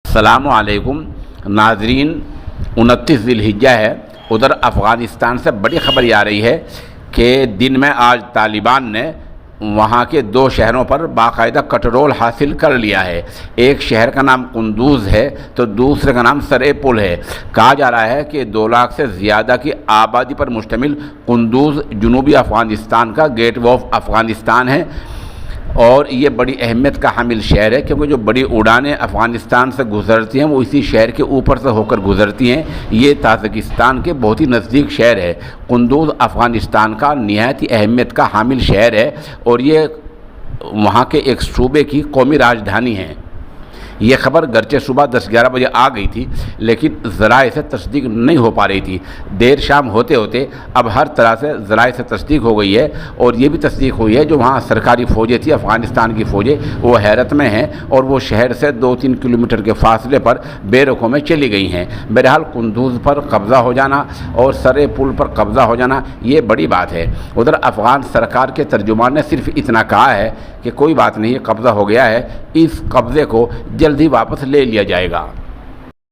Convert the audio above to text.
السلام علیکم ناظرین، 29 ذی الحجہ ہے۔ ادھر افغانستان سے بڑی خبر یہ آ رہی ہے کہ دن میں آج طالبان نے وہاں کے 2 شہروں پر باقاعدہ کنٹرول حاصل کر لیا ہے۔ ایک شہر کا نام قندوز ہے تو دوسرے کا نام سرے پل ہے۔ کہا جا رہا ہے کہ 2 لاکھ سے زیادہ کی آبادی پر مشتمل قندوز جنوبی افغانستان کا گیٹ وے آف افغانستان ہے، اور یہ بڑی اہمیت کا حامل شہر ہے کیونکہ جو بڑی اڑانیں افغانستان سے گزرتی ہیں وہ اسی شہر کے اوپر سے ہو کر گزرتی ہیں۔ یہ تاجکستان کے بہت ہی نزدیک شہر ہے۔ قندوز افغانستان کا نہایت ہی اہمیت کا حامل شہر ہے اور یہ وہاں کے ایک صوبے کی قومی راجدھانی ہے۔ یہ خبر گرچہ صبح 10-11 بجے آ گئی تھی لیکن ذرائع سے تصدیق نہیں ہو پا رہی تھی۔ دیر شام ہوتے ہوتے اب ہر طرح سے ذرائع سے تصدیق ہو گئی ہے، اور یہ بھی تصدیق ہوئی ہے جو وہاں سرکاری فوجیں تھی، افغانستان کی فوجیں، وہ حیرت میں ہیں اور وہ شہر سے 2-3 کلومیٹر کے فاصلے پر بے رخوں میں چلی گئی ہیں۔ بہرحال قندوز پر قبضہ ہو جانا اور سرے پل پر قبضہ ہو جانا یہ بڑی بات ہے۔ ادھر افغان سرکار کے ترجمان نے صرف اتنا کہا ہے کہ کوئی بات نہیں، قبضہ ہو گیا ہے، اس قبضے کو جلدی واپس لے لیا جائے گا۔